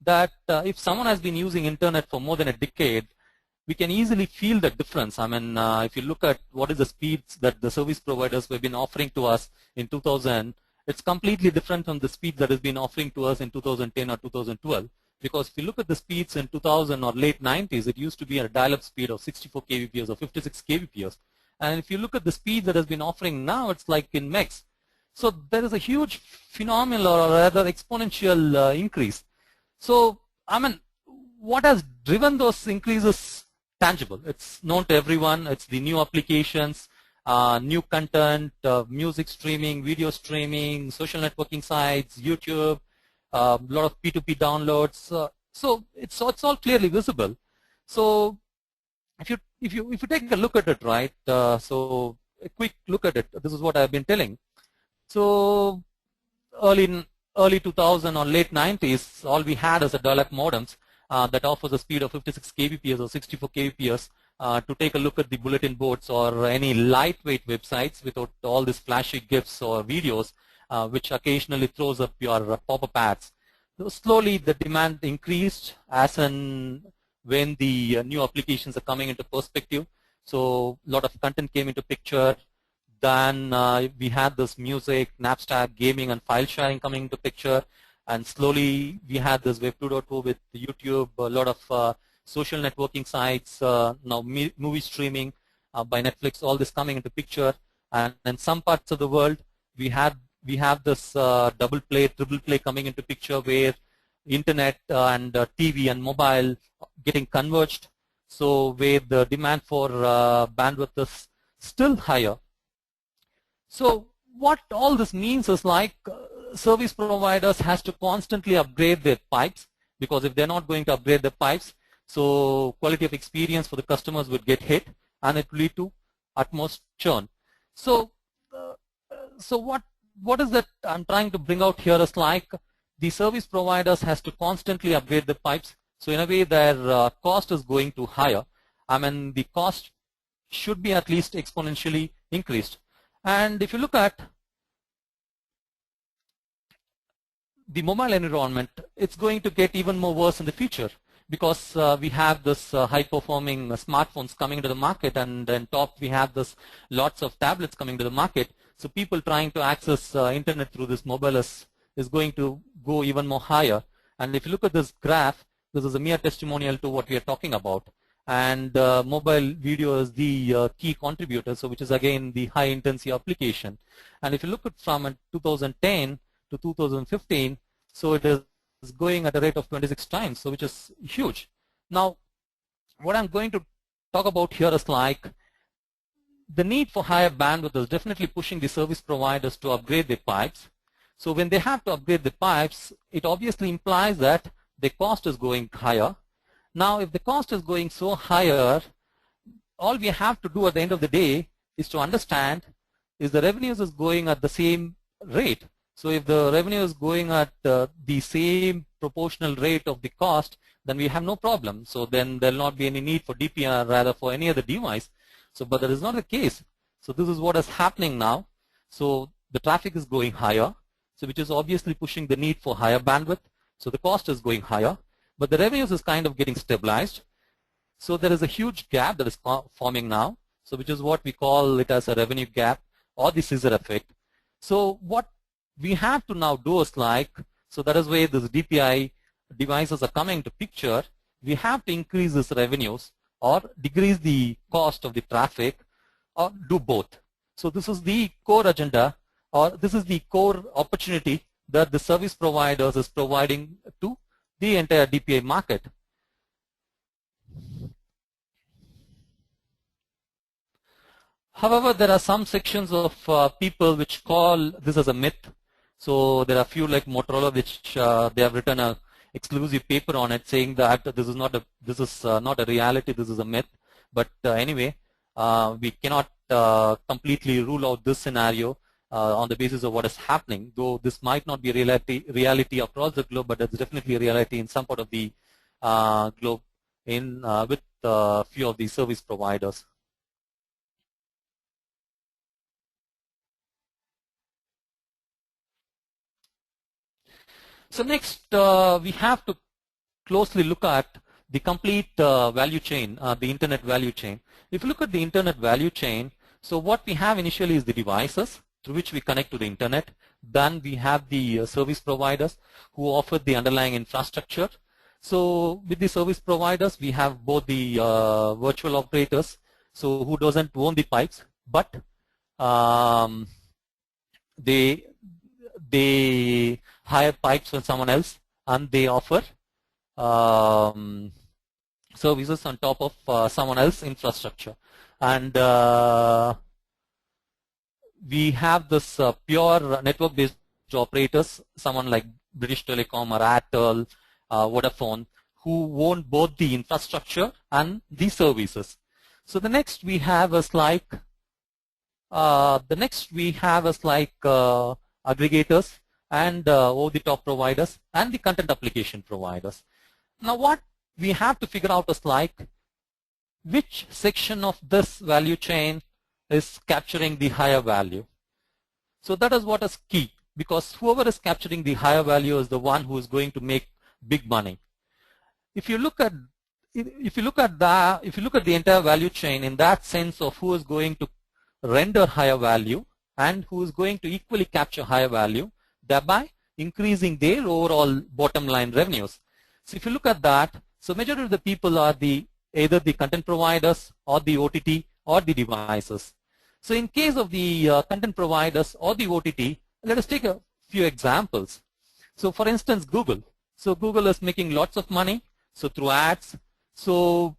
that if someone has been using internet for more than a decade, we can easily feel the difference. I mean, if you look at what is the speeds that the service providers have been offering to us in 2000, it's completely different from the speed that has been offering to us in 2010 or 2012. Because if you look at the speeds in 2000 or late 90s, it used to be a dial-up speed of 64 kbps or 56 kbps. And if you look at the speed that has been offering now, it's like in megs. So there is a huge phenomenal or rather exponential increase. So, I mean, what has driven those increases tangible? It's known to everyone. It's the new applications, new content, music streaming, video streaming, social networking sites, YouTube, a lot of P2P downloads. So it's all clearly visible. So if you take a look at it, right? So a quick look at it. This is what I've been telling. So early 2000 or late 90s, all we had is a dial-up modems that offers a speed of 56 kbps or 64 kbps to take a look at the bulletin boards or any lightweight websites without all these flashy GIFs or videos, which occasionally throws up your pop-up ads. So slowly the demand increased as and when the new applications are coming into perspective. So a lot of content came into picture. Then we had this music, Napster, gaming, and file sharing coming into picture. And slowly we had this Web 2.0 with YouTube, a lot of social networking sites, now movie streaming by Netflix, all this coming into picture. And in some parts of the world, we have this double play, triple play coming into picture where internet and TV and mobile getting converged. So where the demand for bandwidth is still higher. So what all this means is like service providers has to constantly upgrade their pipes, because if they're not going to upgrade the pipes, so quality of experience for the customers would get hit and it will lead to utmost churn. So what is that I'm trying to bring out here is like the service providers has to constantly upgrade the pipes. So in a way their cost is going to higher. I mean the cost should be at least exponentially increased. And if you look at the mobile environment, it's going to get even more worse in the future, because we have this high-performing smartphones coming to the market, and then top we have this lots of tablets coming to the market. So people trying to access internet through this mobile is going to go even more higher. And if you look at this graph, this is a mere testimonial to what we are talking about. And mobile video is the key contributor, so which is again the high intensity application. And if you look at from 2010 to 2015, so it is going at a rate of 26 times, so which is huge. Now, what I'm going to talk about here is like the need for higher bandwidth is definitely pushing the service providers to upgrade their pipes. So when they have to upgrade the pipes, it obviously implies that the cost is going higher. Now, if the cost is going so higher, all we have to do at the end of the day is to understand is the revenues is going at the same rate. So if the revenue is going at the same proportional rate of the cost, then we have no problem. So then there will not be any need for DPR, rather for any other device. So, but that is not the case. So this is what is happening now. So the traffic is going higher, so which is obviously pushing the need for higher bandwidth. So the cost is going higher, but the revenues is kind of getting stabilized. So there is a huge gap that is forming now. So which is what we call it as a revenue gap or the scissor effect. So what we have to now do is like, so that is where these DPI devices are coming to picture. We have to increase these revenues or decrease the cost of the traffic, or do both. So this is the core agenda, or this is the core opportunity that the service providers is providing to the entire DPI market. However, there are some sections of people which call this as a myth. So there are a few like Motorola which they have written a exclusive paper on it saying that this is not a reality, this is a myth. But anyway, we cannot completely rule out this scenario on the basis of what is happening. Though this might not be reality across the globe, but it's definitely a reality in some part of the globe with a few of the service providers. So next, we have to closely look at the complete value chain, the internet value chain. If you look at the internet value chain, so what we have initially is the devices through which we connect to the internet. Then we have the service providers who offer the underlying infrastructure. So with the service providers, we have both the virtual operators, so who doesn't own the pipes, but they hire pipes from someone else, and they offer services on top of someone else's infrastructure. And we have this pure network-based operators, someone like British Telecom or Airtel, Vodafone, who own both the infrastructure and the services. So the next we have is like aggregators and over-the-top providers and the content application providers. Now what we have to figure out is like which section of this value chain is capturing the higher value. So that is what is key, because whoever is capturing the higher value is the one who is going to make big money. If you look at the entire value chain in that sense of who is going to render higher value and who is going to equally capture higher value, thereby increasing their overall bottom line revenues. So if you look at that, so majority of the people are either the content providers or the OTT or the devices. So in case of the content providers or the OTT, let us take a few examples. So for instance, Google. So Google is making lots of money, so through ads. So,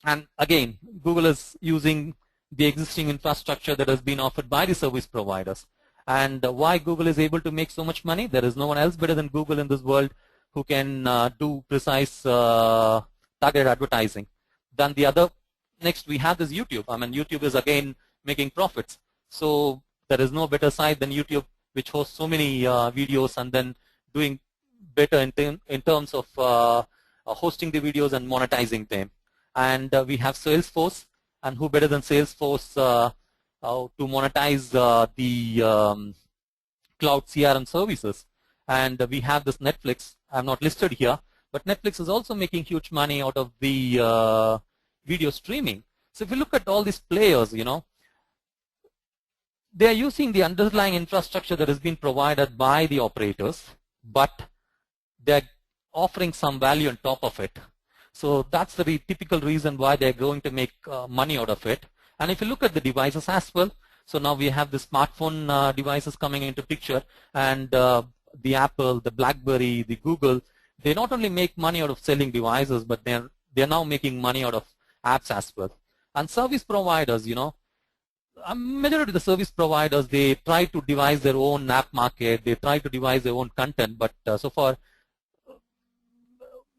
and again, Google is using the existing infrastructure that has been offered by the service providers. And why Google is able to make so much money? There is no one else better than Google in this world who can do precise targeted advertising. Then the other, next we have this YouTube. I mean, YouTube is again making profits. So there is no better site than YouTube, which hosts so many videos and then doing better in terms of hosting the videos and monetizing them. And we have Salesforce, and who better than Salesforce to monetize the cloud CRM services. And we have this Netflix. I'm not listed here, but Netflix is also making huge money out of the video streaming. So if you look at all these players, you know, they are using the underlying infrastructure that has been provided by the operators, but they're offering some value on top of it. So that's the typical reason why they're going to make money out of it. And if you look at the devices as well, so now we have the smartphone devices coming into picture, and the Apple, the BlackBerry, the Google, they not only make money out of selling devices, but they're now making money out of apps as well. And service providers, you know, a majority of the service providers, they try to devise their own app market, they try to devise their own content, but so far,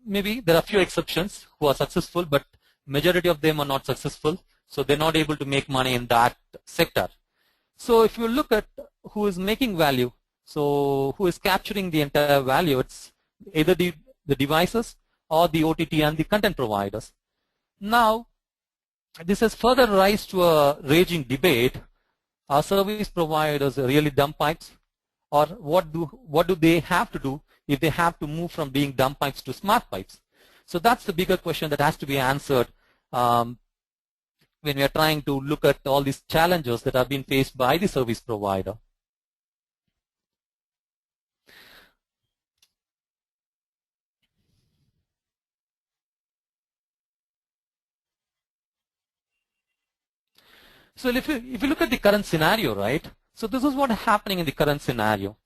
maybe there are few exceptions who are successful, but majority of them are not successful, so they're not able to make money in that sector. So if you look at who is making value, so who is capturing the entire value, it's either the devices or the OTT and the content providers. Now, this has further rise to a raging debate. Are service providers really dumb pipes, or what do they have to do if they have to move from being dumb pipes to smart pipes? So that's the bigger question that has to be answered when we are trying to look at all these challenges that have been faced by the service provider. So if you look at the current scenario, right? So this is what is happening in the current scenario.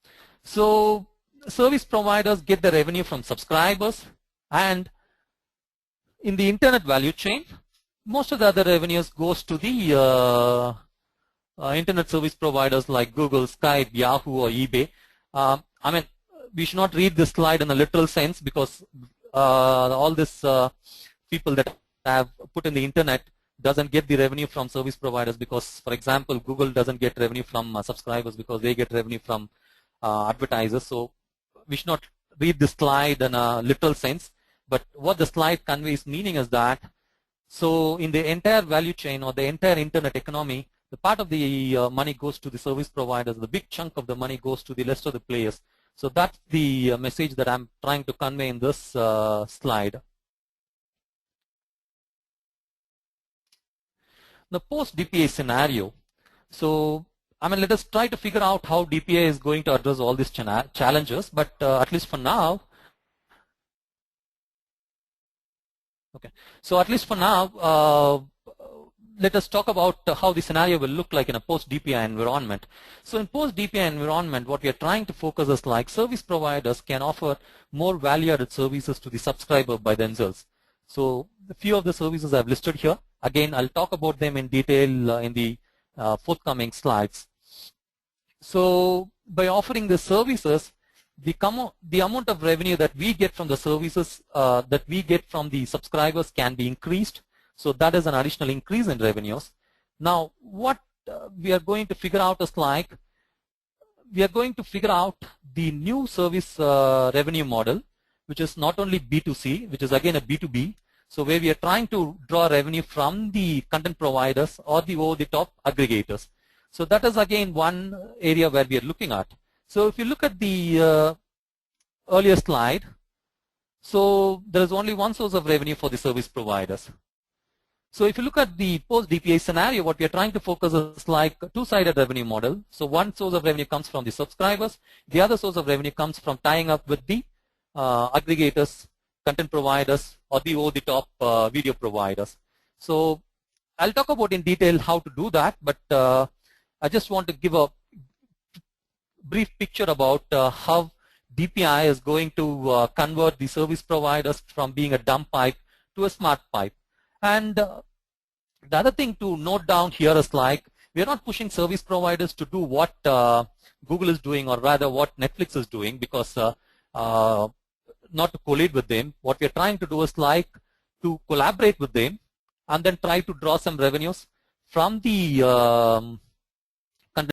So service providers get the revenue from subscribers, and in the internet value chain, most of the other revenues goes to the internet service providers like Google, Skype, Yahoo, or eBay. I mean, we should not read this slide in a literal sense, because all this people that have put in the internet doesn't get the revenue from service providers, because, for example, Google doesn't get revenue from subscribers because they get revenue from advertisers. So we should not read this slide in a literal sense, but what the slide conveys meaning is that, so in the entire value chain or the entire internet economy, the part of the money goes to the service providers, the big chunk of the money goes to the rest of the players. So that's the message that I'm trying to convey in this slide. The post-DPA scenario. So, I mean, let us try to figure out how DPA is going to address all these challenges, but at least for now, okay. So at least for now, let us talk about how the scenario will look like in a post-DPI environment. So in post-DPI environment, what we are trying to focus is like service providers can offer more value-added services to the subscriber by themselves. So a few of the services I've listed here. Again, I'll talk about them in detail in the forthcoming slides. So by offering the services, the amount of revenue that we get from the services that we get from the subscribers can be increased. So that is an additional increase in revenues. Now, what we are going to figure out is like, we are going to figure out the new service revenue model, which is not only B2C, which is again a B2B. So where we are trying to draw revenue from the content providers or the over-the-top aggregators. So that is again one area where we are looking at. So if you look at the earlier slide, so there is only one source of revenue for the service providers. So if you look at the post-DPA scenario, what we are trying to focus is like a two-sided revenue model. So one source of revenue comes from the subscribers. The other source of revenue comes from tying up with the aggregators, content providers, or the over-the-top video providers. So I'll talk about in detail how to do that, but I just want to give a brief picture about how DPI is going to convert the service providers from being a dumb pipe to a smart pipe. And the other thing to note down here is like, we are not pushing service providers to do what Google is doing, or rather what Netflix is doing, because not to collide with them. What we are trying to do is like to collaborate with them and then try to draw some revenues from the